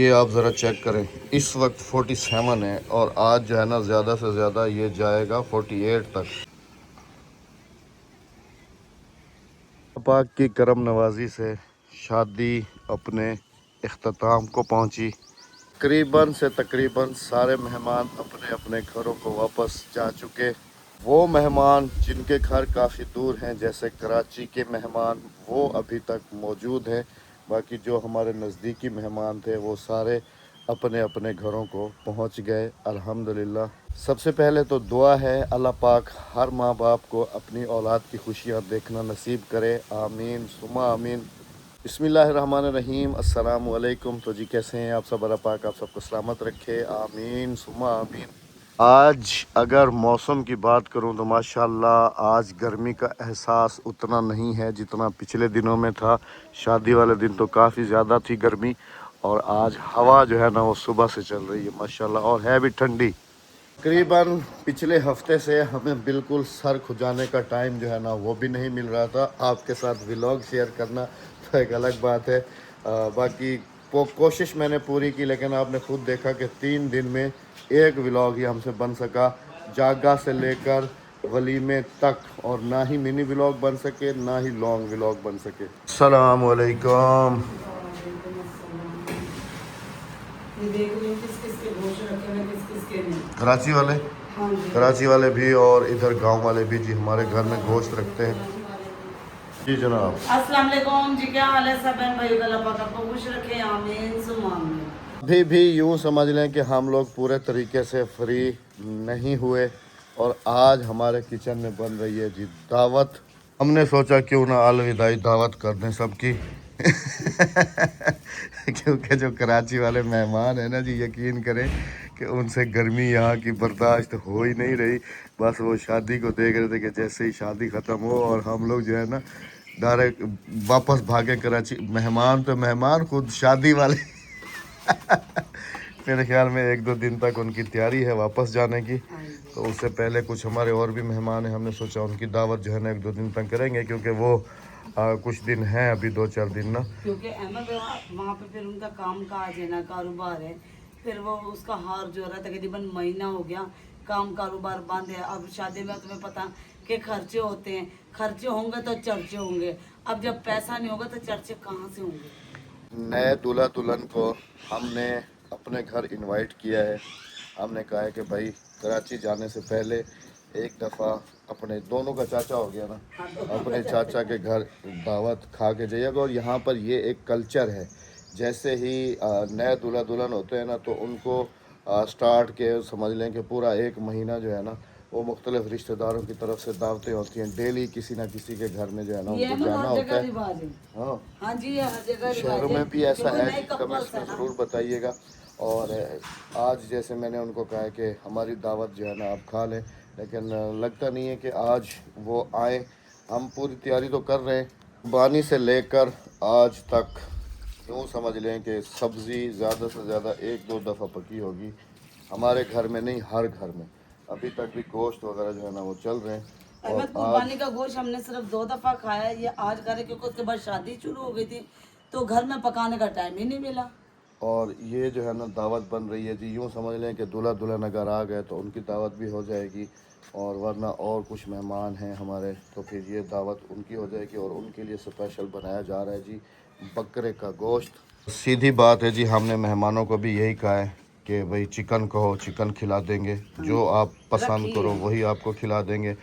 ये आप ज़रा चेक करें, इस वक्त 47 है और आज जो है ना ज़्यादा से ज़्यादा ये जाएगा 48 तक। पाक की करम नवाजी से शादी अपने इख्तिताम को पहुंची। तकरीबन से तकरीबन सारे मेहमान अपने अपने घरों को वापस जा चुके। वो मेहमान जिनके घर काफ़ी दूर हैं, जैसे कराची के मेहमान, वो अभी तक मौजूद हैं। बाकी जो हमारे नज़दीकी मेहमान थे वो सारे अपने अपने घरों को पहुंच गए अल्हम्दुलिल्लाह। सबसे पहले तो दुआ है अल्लाह पाक हर माँ बाप को अपनी औलाद की खुशियाँ देखना नसीब करे, आमीन सुमा आमीन। बिस्मिल्लाहिर्रहमानिर्रहीम, अस्सलाम वालेकुम। तो जी कैसे हैं आप सब? अल्लाह पाक आप सबको सलामत रखे, आमीन सुमा आमीन। आज अगर मौसम की बात करूं तो माशाल्लाह आज गर्मी का एहसास उतना नहीं है जितना पिछले दिनों में था। शादी वाले दिन तो काफ़ी ज़्यादा थी गर्मी, और आज हवा जो है ना वो सुबह से चल रही है माशाल्लाह, और है भी ठंडी। तकरीबन पिछले हफ्ते से हमें बिल्कुल सर खुजाने का टाइम जो है ना वो भी नहीं मिल रहा था। आपके साथ व्लॉग शेयर करना तो एक अलग बात है। बाकी कोशिश मैंने पूरी की, लेकिन आपने खुद देखा कि 3 दिन में एक व्लॉग ही हमसे बन सका, जागा से लेकर वलीमे तक, और ना ही मिनी व्लॉग बन सके ना ही लॉन्ग व्लॉग बन सके। अस्सलाम वालेकुम। ये देख रही हूँ किस किस के गोश्त रखे हुए किस किस के नहीं। कराची वाले, हाँ जी, कराची वाले भी और इधर गांव वाले भी जी हमारे घर में गोश्त रखते हैं। जी जनाब। अस्सलाम वालेकुम जी, क्या हाल है सब बहन भाई? अल्लाह पाक आपको खुश रखे, आमीन सुमा आमीन। अभी भी यूं समझ लें कि हम लोग पूरे तरीके से फ्री नहीं हुए, और आज हमारे किचन में बन रही है जी दावत। हमने सोचा क्यों ना अलविदाई दावत कर दें सबकी क्योंकि जो कराची वाले मेहमान हैं ना जी, यकीन करें कि उनसे गर्मी यहाँ की बर्दाश्त हो ही नहीं रही। बस वो शादी को देख रहे थे कि जैसे ही शादी ख़त्म हो और हम लोग जो है ना डायरेक्ट वापस भागे कराची। मेहमान तो मेहमान, खुद शादी वाले मेरे ख्याल में 1-2 दिन तक उनकी तैयारी है वापस जाने की। तो उससे पहले कुछ हमारे और भी मेहमान हैं, हमने सोचा उनकी दावत जो है ना 1-2 दिन तक करेंगे, क्योंकि वो कुछ दिन हैं अभी 2-4 दिन ना। क्योंकि अहमद वहाँ पे फिर उनका काम काज है ना, कारोबार है। फिर वो उसका हार जो रहा तकरीबन महीना हो गया, काम कारोबार बंद है। अब शादी में तुम्हें पता कि खर्चे होते हैं, खर्चे होंगे तो चर्चे होंगे। अब जब पैसा नहीं होगा तो चर्चे कहाँ से होंगे? नए दूल्हा दुल्हन को हमने अपने घर इनवाइट किया है। हमने कहा है कि भाई कराची जाने से पहले एक दफ़ा अपने दोनों का चाचा हो गया ना, अपने चाचा के घर दावत खा के जाइएगा। और यहाँ पर ये एक कल्चर है, जैसे ही नए दूल्हा दुल्हन होते हैं ना तो उनको स्टार्ट के समझ लें कि पूरा 1 महीना जो है ना वो मुख्तलिफ रिश्तेदारों की तरफ से दावतें होती हैं। डेली किसी ना किसी के घर में जो है ना ये उनको जाना हर होता जगह है। रिवाज है। हाँ, हाँ जी, ये हर जगह रिवाज शहरों है में भी ऐसा क्योंकि है नए जी, कमेंट्स कपल्स में है ना। ज़रूर बताइएगा। और आज जैसे मैंने उनको कहा है कि हमारी दावत जो है ना आप खा लें, लेकिन लगता नहीं है कि आज वो आए। हम पूरी तैयारी तो कर रहे हैं, बानी से लेकर आज तक यूँ समझ लें कि सब्ज़ी ज़्यादा से ज़्यादा 1-2 दफ़ा पकी होगी हमारे घर में, नहीं हर घर में। अभी तक भी गोश्त वगैरह जो है ना वो चल रहे हैं। और अहमद, आज कुर्बानी का गोश्त हमने सिर्फ 2 दफा खाया है। ये आज करे क्योंकि उसके बाद शादी शुरू हो गई थी तो घर में पकाने का टाइम ही नहीं मिला। और ये जो है ना दावत बन रही है जी, यूँ समझ लें कि दूल्हा दुल्हन अगर आ गए तो उनकी दावत भी हो जाएगी, और वरना और कुछ मेहमान हैं हमारे तो फिर ये दावत उनकी हो जाएगी। और उनके लिए स्पेशल बनाया जा रहा है जी बकरे का गोश्त। सीधी बात है जी, हमने मेहमानों को भी यही कहा है कि भाई चिकन कहो चिकन खिला देंगे, जो आप पसंद रखिए करो वही आपको खिला देंगे।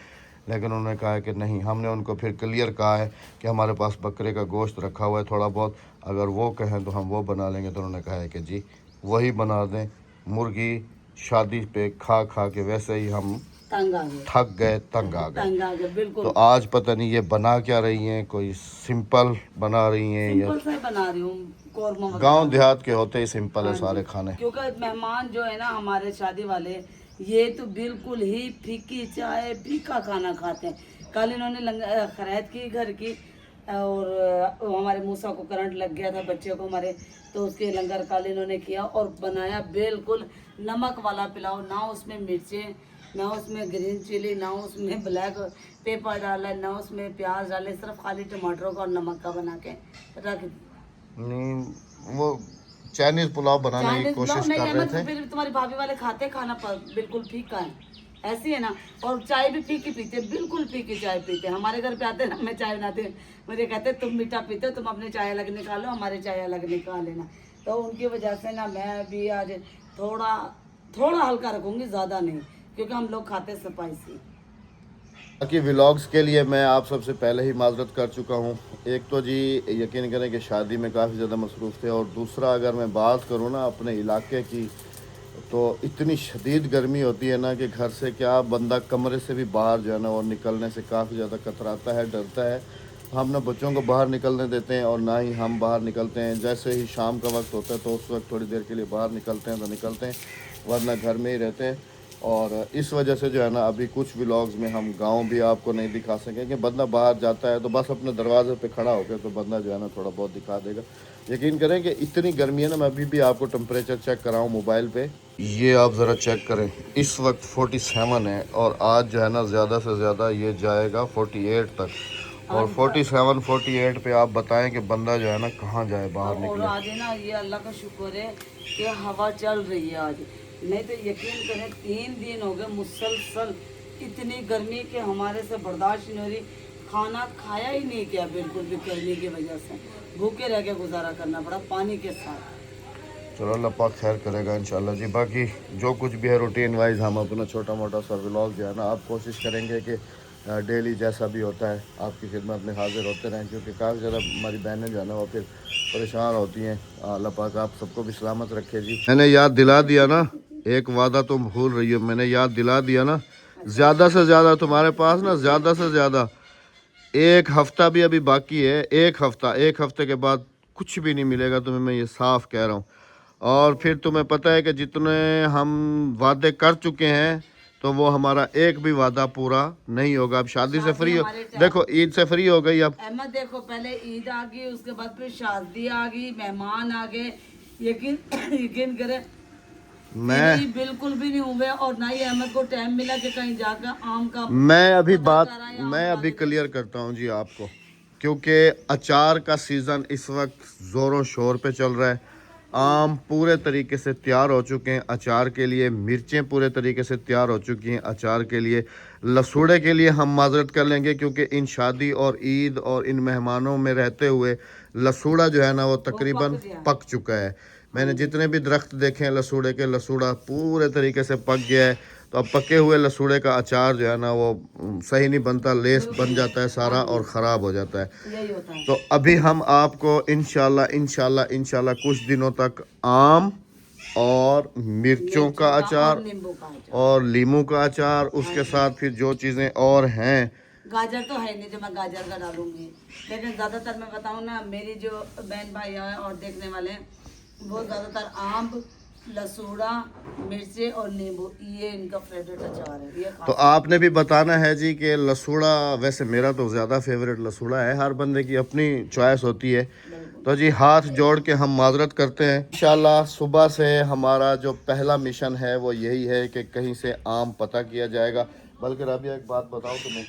लेकिन उन्होंने कहा है कि नहीं, हमने उनको फिर क्लियर कहा है कि हमारे पास बकरे का गोश्त रखा हुआ है थोड़ा बहुत, अगर वो कहें तो हम वो बना लेंगे। तो उन्होंने कहा है कि जी वही बना दें। मुर्गी शादी पे खा खा के वैसे ही हम तंग आ गए, थक गए, तंग आ गए। तंग आ गए तो बिल्कुल। आज पता नहीं ये बना क्या रही हैं, कोई सिंपल बना रही हैं या सिंपल सा ही बना रही हूँ, कौरमा गांव वगैरह। देहात के होते ही सिंपल है हाँ जी, सारे खाने। क्योंकि मेहमान जो है ना हमारे शादी वाले, ये तो बिल्कुल ही फीकी चाय फीका खाना खाते हैं। कल इन्होंने खैरात की घर की, और हमारे मूसा को करंट लग गया था बच्चे को हमारे, तो उसके लंगर कल इन्होंने किया और बनाया बिल्कुल नमक वाला पुलाव। ना उसमें मिर्चें, ना उसमें ग्रीन चिली, ना उसमें ब्लैक पेपर डाला, ना उसमें प्याज डाले, सिर्फ खाली टमाटरों का और नमक का बना के रख दिया। नहीं, वो चाइनीज पुलाव बनाने की चाइनीज कोशिश ब्लॉग नहीं कर है रहे ना, थे। तो फिर तुम्हारी भाभी वाले खाते खाना पर बिल्कुल फीका है, ऐसी है ना। और चाय भी फीकी पीते, बिल्कुल फीकी चाय पीते। हमारे घर पे आते हैं ना, मैं चाय बनाती हूँ, मुझे कहते तुम मीठा पीते हो, तुम अपने चाय अलग निकालो, हमारे चाय अलग निकाल लेना। तो उनकी वजह से ना मैं भी आज थोड़ा थोड़ा हल्का रखूंगी, ज़्यादा नहीं, क्योंकि हम लोग खाते स्पाइसी। बाकी व्लॉग्स के लिए मैं आप सबसे पहले ही माजरत कर चुका हूँ। एक तो जी यकीन करें कि शादी में काफ़ी ज़्यादा मसरूफ़ थे, और दूसरा अगर मैं बात करूँ ना अपने इलाके की, तो इतनी शदीद गर्मी होती है ना कि घर से क्या बंदा कमरे से भी बाहर जो है ना, और निकलने से काफ़ी ज़्यादा कतराता है, डरता है। हम ना बच्चों को बाहर निकलने देते हैं और ना ही हम बाहर निकलते हैं। जैसे ही शाम का वक्त होता है तो उस वक्त थोड़ी देर के लिए बाहर निकलते हैं तो निकलते हैं, वरना घर में ही रहते हैं। और इस वजह से जो है ना अभी कुछ व्लॉग्स में हम गांव भी आपको नहीं दिखा सकेंगे। बंदा बाहर जाता है तो बस अपने दरवाजे पे खड़ा होकर तो बंदा जो है ना थोड़ा बहुत दिखा देगा। यकीन करें कि इतनी गर्मी है ना, मैं अभी भी आपको टेम्परेचर चेक कराऊँ मोबाइल पे, ये आप ज़रा चेक करें, इस वक्त 47 है, और आज जो है ना ज़्यादा से ज़्यादा ये जाएगा 48 तक। और 47 48 पे आप बताएं कि बंदा जो है ना कहाँ जाए बाहर और निकले। आज है ना, ये अल्लाह का शुक्र है कि हवा चल रही है आज, नहीं तो यकीन करें 3 दिन हो गए मुसलसल इतनी गर्मी के हमारे से बर्दाश्त नहीं हो रही। खाना खाया ही नहीं किया बिल्कुल भी, गर्मी की वजह से भूखे रह के गुजारा करना पड़ा पानी के साथ। चलो अल्लाह पाक खैर करेगा इंशाल्लाह जी। बाकी जो कुछ भी है रूटीन वाइज हम अपना छोटा मोटा सा व्लॉग जो है ना आप कोशिश करेंगे कि डेली जैसा भी होता है आपकी खिदमत में हाजिर होते रहें, क्योंकि काफ़ी ज़्यादा हमारी बहनें जो है ना वो फिर परेशान होती हैं। अल्लाह पाक आप सबको भी सलामत रखे जी। मैंने याद दिला दिया ना, एक वादा तुम भूल रही हो, मैंने याद दिला दिया ना, ज़्यादा से ज़्यादा तुम्हारे पास ना, ज़्यादा से ज़्यादा 1 हफ्ता भी अभी बाकी है। 1 हफ्ता, 1 हफ्ते के बाद कुछ भी नहीं मिलेगा तुम्हें, मैं ये साफ कह रहा हूँ। और फिर तुम्हें पता है कि जितने हम वादे कर चुके हैं तो वो हमारा एक भी वादा पूरा नहीं होगा। अब शादी से फ्री हो, देखो ईद से फ्री हो गई अब। अहमद देखो, पहले ईद आ गई, उसके बाद फिर शादी आ गई, मेहमान आ गए। यकीन यकीन करे मैं नहीं, बिल्कुल भी नहीं हुए, और ना ही अहमद को टाइम मिला कि कहीं जाकर आम का मैं अभी पता बात करा या मैं आम अभी खा क्लियर करता हूँ जी आपको, क्योंकि अचार का सीज़न इस वक्त ज़ोरों शोर पे चल रहा है। आम पूरे तरीके से तैयार हो चुके हैं अचार के लिए, मिर्चें पूरे तरीके से तैयार हो चुकी हैं अचार के लिए। लसूड़े के लिए हम माजरत कर लेंगे, क्योंकि इन शादी और ईद और इन मेहमानों में रहते हुए लसूड़ा जो है ना वो तकरीबन पक चुका है। मैंने जितने भी दरख्त देखे हैं लसूड़े के, लसूड़ा पूरे तरीके से पक गया है। तो अब पके हुए लसूड़े का अचार जो है ना वो सही नहीं बनता, लेस बन जाता है सारा और ख़राब हो जाता है। यही होता है। तो अभी हम आपको इंशाल्लाह कुछ दिनों तक आम और मिर्चों का अचार और नींबू का अचार। और लीमू का अचार, उसके साथ फिर जो चीज़ें और हैं। गाजर तो है नहीं जो मैं गाजर का डालूंगी, लेकिन ज़्यादातर मैं बताऊँ ना, मेरी जो बहन भाई हैं और देखने वाले हैं, वो ज़्यादातर आम, लसूड़ा, मिर्चे और नींबू, ये इनका फेवरेट अचार है। ये तो आपने भी बताना है जी कि लसूड़ा, वैसे मेरा तो ज़्यादा फेवरेट लसूड़ा है, हर बंदे की अपनी चॉइस होती है। तो जी हाथ जोड़ के हम माजरत करते हैं। इंशाल्लाह सुबह से हमारा जो पहला मिशन है वो यही है कि कहीं से आम पता किया जाएगा। बल्कि राबिया एक बात बताओ तुम्हें,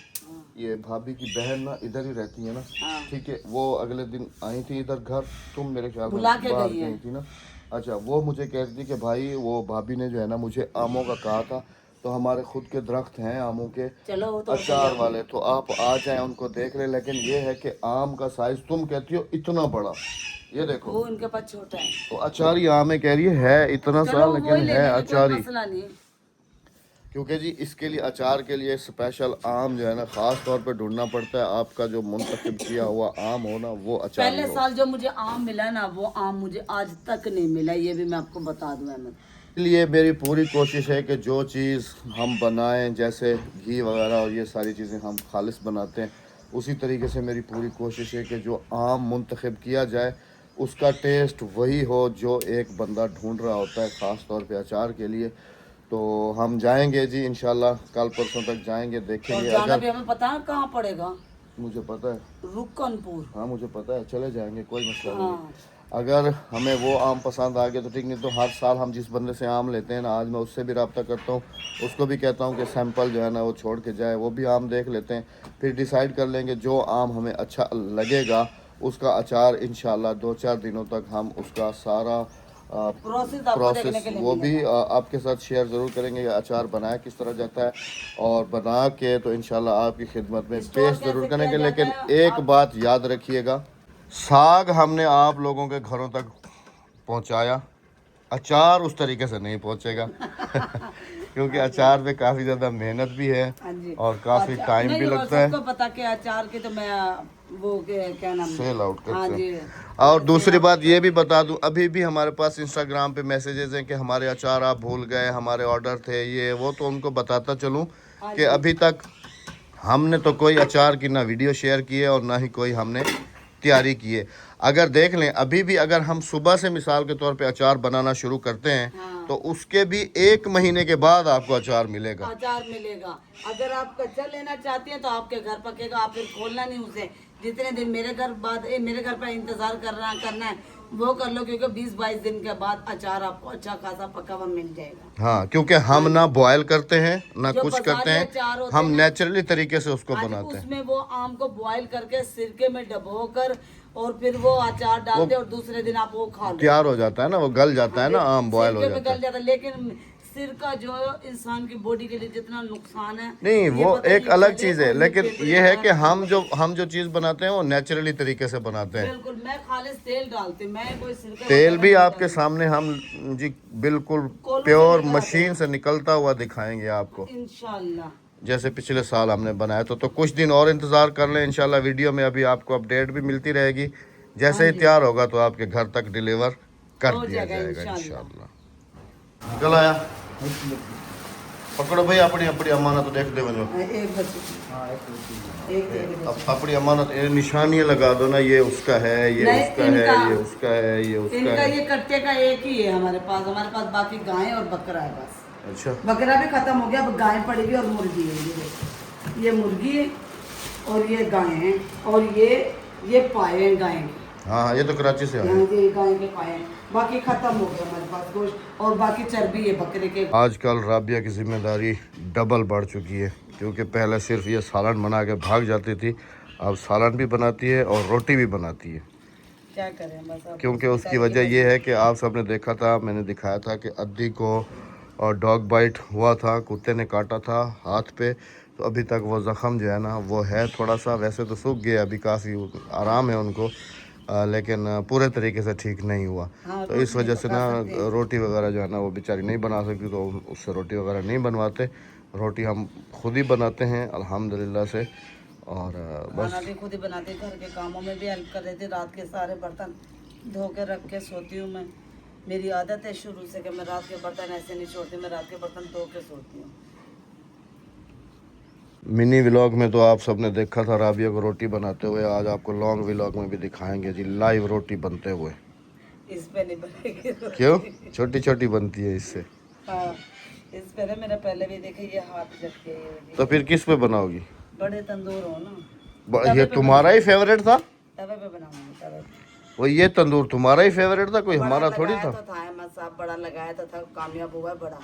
ये भाभी की बहन ना इधर ही रहती है ना, ठीक है, वो अगले दिन आई थी इधर घर, तुम मेरे ख्याल में बुला के बाहर गई है। गई थी ना। अच्छा, वो मुझे कह रही थी कि भाई वो भाभी ने जो है ना मुझे आमों का कहा था, तो हमारे खुद के दरख्त हैं आमों के चलो वो तो अचार वाले, तो आप आ जाएं उनको देख ले। लेकिन ये है कि आम का साइज तुम कहती हो इतना बड़ा, ये देखो, वो उनके पास छोटा है। तो अचारी आम है, कह रही है इतना सा, चलो वो लेकिन ही ले है लेंगे, कोई अचारी। मसला नहीं। क्योंकि जी इसके लिए अचार के लिए स्पेशल आम जो है ना ख़ास तौर पे ढूंढना पड़ता है। आपका जो मुंतखब किया हुआ आम हो ना वो अचारी पहले हो। साल जो मुझे आम मिला ना, वो आम मुझे आज तक नहीं मिला, ये भी मैं आपको बता दूं अहमद। इसलिए मेरी पूरी कोशिश है कि जो चीज़ हम बनाएं, जैसे घी वगैरह और ये सारी चीज़ें हम खालिस बनाते हैं, उसी तरीके से मेरी पूरी कोशिश है कि जो आम मुंतखब किया जाए उसका टेस्ट वही हो जो एक बंदा ढूंढ रहा होता है, ख़ास तौर पे अचार के लिए। तो हम जाएंगे जी इंशाल्लाह, कल परसों तक जाएंगे, और देखेंगे। जाना अगर भी हमें पता है कहाँ पड़ेगा, मुझे पता है, रुकनपुर। हाँ मुझे पता है, चले जाएंगे, कोई मसला नहीं है। हाँ, अगर हमें वो आम पसंद आ गया तो ठीक, नहीं तो हर साल हम जिस बंदे से आम लेते हैं ना, आज मैं उससे भी रब्ता करता हूँ, उसको भी कहता हूँ कि सैंपल जो है ना वो छोड़ के जाए, वो भी आम देख लेते हैं, फिर डिसाइड कर लेंगे जो आम हमें अच्छा लगेगा उसका अचार इंशाल्लाह 2-4 दिनों तक हम उसका सारा प्रोसेस आपको देखने प्रोसेस के लिए वो भी मिलेगा। आपके साथ शेयर ज़रूर करेंगे। अचार बनाया किस तरह जाता है और बना के तो इंशाल्लाह आपकी खिदमत में स्टोर पेश ज़रूर कैसे करेंगे। किया जाता लेकिन है एक बात याद रखिएगा, साग हमने आप लोगों के घरों तक पहुंचाया, अचार उस तरीके से नहीं पहुंचेगा क्योंकि अचार में काफ़ी ज़्यादा मेहनत भी है हाँ जी। और काफ़ी अचार टाइम नहीं, भी और लगता है। सबको पता कि अचार की तो मैं वो क्या नाम है? सेल आउट हाँ करते जी। हैं। और दूसरी बात ये भी बता दूं, अभी भी हमारे पास इंस्टाग्राम पे मैसेजेस हैं कि हमारे अचार आप भूल गए, हमारे ऑर्डर थे ये वो, तो उनको बताता चलूं हाँ कि जी। अभी तक हमने तो कोई अचार की ना वीडियो शेयर की है और ना ही कोई हमने तैयारी की है। अगर देख लें अभी भी अगर हम सुबह से मिसाल के तौर पे अचार बनाना शुरू करते हैं हाँ। तो उसके भी 1 महीने के बाद आपको अचार मिलेगा। अचार मिलेगा। अगर आप कच्चा लेना चाहती हैं तो आपके घर पकेगा, आप फिर खोलना नहीं उसे। जितने दिन मेरे घर पे इंतजार करना है वो कर लो, क्योंकि 20-22 दिन के बाद अचार आपको अच्छा खासा पका हुआ मिल जाएगा। हाँ, क्योंकि हम ना बॉयल करते हैं ना जो कुछ करते बाजारी हैं, अचार होते हम हैं ना, नेचुरली तरीके से उसको आज बनाते हैं। उसमें वो आम को बॉईल करके सिरके में डबो कर और फिर वो अचार डालते और दूसरे दिन आप वो खा लो। तैयार हो जाता है ना, वो गल जाता है ना, आम बॉयल हो सिरके में जाता गल है। जाता है, लेकिन सिरका जो इंसान की बॉडी के लिए जितना नुकसान है, नहीं, ये वो पता एक नहीं अलग चले चीज़ है, और लेकिन पेट ये है में कि खराब हम जो चीज़ बनाते हैं वो नेचुरली तरीके से बनाते हैं। बिल्कुल, मैं खाली तेल डालती हूँ, मैं कोई सिरका तेल वगैरह भी नहीं आपके सामने हम जी बिल्कुल कोल्हू से प्योर लेकर आते मशीन से निकलता हुआ दिखाएंगे आपको, डालती। इंशाल्लाह। जैसे पिछले साल हमने बनाया। तो कुछ दिन और इंतज़ार कर लें, इंशाल्लाह वीडियो में अभी आपको अपडेट भी मिलती रहेगी। हाँ जैसे ही जी, तैयार होगा तो आपके घर तक डिलीवर कर हो दिया जाएगा जाएगा इंशाल्लाह। इंशाल्लाह। चल आया, पकड़ो भाई अपनी अपनी अमानत देख दे वनो। एक बच्चे एक तेरे अब बच्चे। अपनी अमानत निशानियाँ लगा दो ना, ये उसका है, ये नहीं, उसका है, इनका ये उसका है, ये उसका इनका है। ये कट्टे का एक ही है हमारे पास बाकी गाय और बकरा है बस। अच्छा, बकरा भी खत्म हो गया, अब गाय पड़ी हुई और मुर्गी है। ये देखो, ये मुर्गी है और ये गाय है और ये पाए हैं गाय के। हाँ हाँ, ये तो कराची से आए यहाँ हैं। के गाय के पाए हैं, बाकी खत्म हो गया हमारे पास गोश्त, और बाकी चर्बी है बकरे के। आजकल राबिया की जिम्मेदारी डबल बढ़ चुकी है, क्योंकि पहले सिर्फ ये सालन बना के भाग जाती थी, अब सालन भी बनाती है और रोटी भी बनाती है। क्या करें बस अब क्योंकि उसकी उसकी तरकीब वजह ये है कि आप सबने देखा था, मैंने दिखाया था कि अद्दी को और डॉग बाइट हुआ था, कुत्ते ने काटा था हाथ पे। तो अभी तक वो ज़ख़म जो है ना वो है थोड़ा सा, वैसे तो सूख गया, अभी काफ़ी आराम है उनको, लेकिन पूरे तरीके से ठीक नहीं हुआ। हाँ, तो इस रोटी वजह नहीं से पका ना सकते हैं। रोटी वगैरह जो है ना वो बेचारी नहीं बना सकती, तो उससे रोटी वगैरह नहीं बनवाते। रोटी हम खुद ही बनाते हैं अल्हम्दुलिल्लाह से। और बस खाना भी खुद ही बनाते, घर के कामों में भी हेल्प कर देते। रात के सारे बर्तन धो के रख के सोती हूँ मैं। मेरी आदत है शुरू से कि मैं रात के बर्तन ऐसे नहीं छोड़ती, मैं रात के बर्तन धो के सोती हूँ। मिनी व्लॉग में तो आप सबने देखा था राबिया को रोटी बनाते हुए, आज आपको लॉन्ग व्लॉग में भी दिखाएंगे जी लाइव रोटी बनते हुए। इस पे नहीं बनेगी रोटी। क्यों? छोटी छोटी बनती है इससे। हाँ, इस पे ना मेरा पहले भी देखे ये हाथ जट के तो फिर किस पे बनाओगी? बड़े तंदूर हो ना, ये तवे पे तुम्हारा ही फेवरेट था? तवे पे बनाऊंगी, तवे पे। वो ये तंदूर तुम्हारा ही फेवरेट था, कोई बड़ा हमारा थोड़ी लगाया था। तो था मैं साहब, बड़ा लगाया तो था, कामयाब हुआ बड़ा।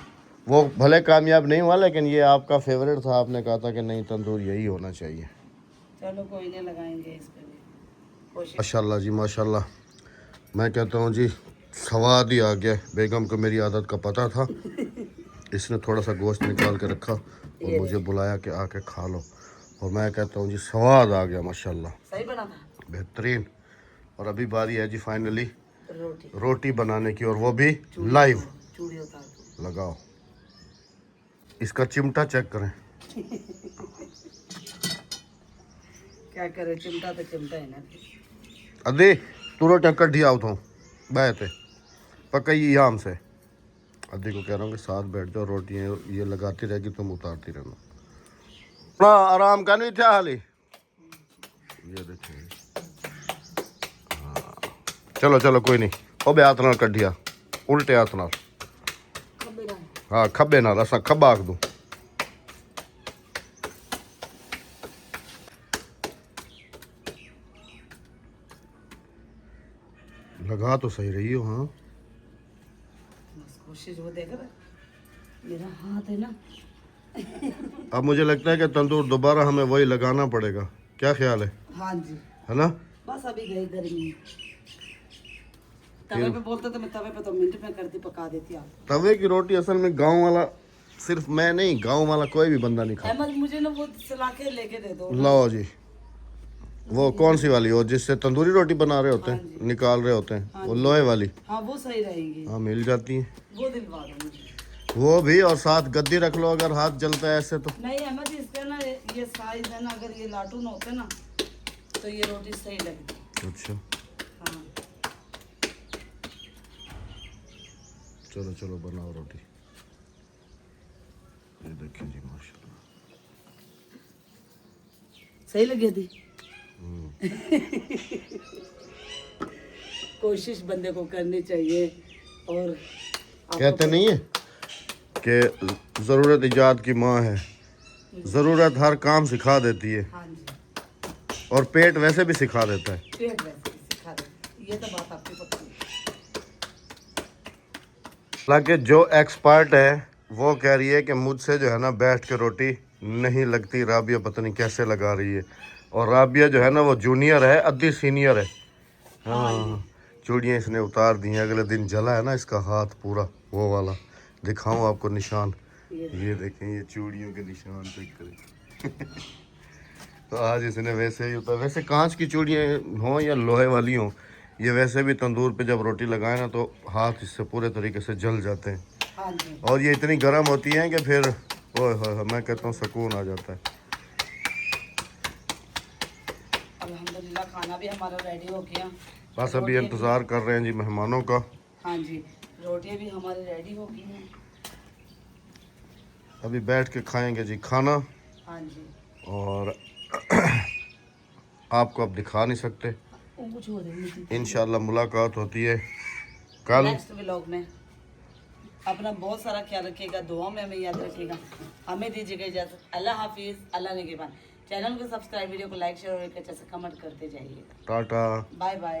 वो भले कामयाब नहीं हुआ, लेकिन ये आपका फेवरेट था, आपने कहा था कि नहीं तंदूर यही होना चाहिए। चलो कोई नहीं, लगाएंगे इस पे भी कोशिश। माशाल्लाह जी माशाल्लाह। मैं कहता हूँ जी स्वाद ही आ गया। बेगम को मेरी आदत का पता था, इसने थोड़ा सा गोश्त निकाल के रखा और मुझे बुलाया कि आके खा लो, और मैं कहता हूँ जी स्वाद आ गया माशाल्लाह, सही बना था, बेहतरीन। और अभी बारी है जी फाइनली रोटी रोटी बनाने की, और वो भी लाइव। चूड़ी उतार दो। लगाओ, इसका चिमटा चेक करें। क्या करे, चिमटा तो चिमटा है ना। अदे तू रोटी कढ़ी आओ तो बैठे पकई आम से। अद्दी को कह रहा हूँ कि साथ बैठ जाओ, रोटियाँ ये लगाती रहेगी, तुम उतारती रहना। थोड़ा आराम का नहीं था हाली, ये देखिए। हाँ चलो चलो कोई नहीं, ओ बे हाथ नाल कढ़िया, उल्टे हाथ नाल। हाँ खब्बे नाल, असा खब्बा आख दूँ। लगा तो सही रही हो। हाँ बस कोशिश, वो देख रहा मेरा हाथ है ना। अब मुझे लगता है कि तंदूर दोबारा हमें वही लगाना पड़ेगा, क्या ख्याल है? हाँ जी, है ना? बस अभी गई गर्मी। तवे पे बोलते तो मैं तवे पे तो मिनट में करती, पका देती आप। तवे की रोटी असल में गांव वाला, सिर्फ मैं नहीं, गांव वाला कोई भी बंदा नहीं खाता। अहमद मुझे ना वो सला के लेके दे दो। लाओ जी, वो कौन सी वाली हो जिससे तंदूरी रोटी बना रहे होते हाँ हैं, जी। निकाल रहे होते हैं, हाँ वो जी। लोहे वाली। हाँ वो सही रहेंगी, हाँ मिल जाती है वो दिलवा दो मुझे। वो भी, और साथ गद्दी रख लो अगर हाथ जलता है ऐसे तो। नहीं अहमद इसका ना ये साइज है ना, अगर ये लाटून होते ना तो ये रोटी सही लगती। अच्छा हाँ चलो चलो बनाओ रोटी। ये देखिए जी माशाल्लाह सही लगे थी। कोशिश बंदे को करनी चाहिए। और कहते नहीं है कि ज़रूरत इजाद की माँ है, ज़रूरत हर काम सिखा देती है, हाँ जी, और पेट वैसे भी सिखा देता है। पेट वैसे ही सिखा दे, ये तो बात आपकी पक्की है। हालांकि जो एक्सपर्ट है वो कह रही है कि मुझसे जो है ना बैठ के रोटी नहीं लगती, राबिया पता नहीं कैसे लगा रही है। और राबिया जो है ना वो जूनियर है, अद्धी सीनियर है। हाँ चूड़ियाँ इसने उतार दी हैं, अगले दिन जला है ना इसका हाथ पूरा, वो वाला दिखाऊं आपको निशान। ये देखें, ये चूड़ियों के निशान चेक करें। तो आज इसने वैसे ही उतार, वैसे कांच की चूड़ियाँ हों या लोहे वाली हों, ये वैसे भी तंदूर पे जब रोटी लगाए ना तो हाथ इससे पूरे तरीके से जल जाते हैं। हाँ जी, और ये इतनी गर्म होती हैं कि फिर ओए होए, मैं कहता हूँ सुकून आ जाता है। अल्हम्दुलिल्लाह खाना भी हमारा रेडी हो गया। बस अभी इंतज़ार कर रहे हैं जी मेहमानों का। हाँ जी, रोटियां भी हमारी रेडी हो गई हैं। अभी बैठ के खाएंगे जी खाना, हाँ जी, और आपको अब दिखा नहीं सकते। उनको छोड़ देंगे इंशाल्लाह मुलाकात होती है कल। नेक्स्ट व्लॉग में। अपना बहुत सारा ख्याल रखिएगा, दुआ में हमें याद रखिएगा। हमें दीजिएगा इजाज़त। अल्लाह हाफिज़, अल्लाह निगहबान। चैनल को सब्सक्राइब, वीडियो को लाइक शेयर और एक अच्छा से कमेंट करते जाइए। टाटा। Bye bye.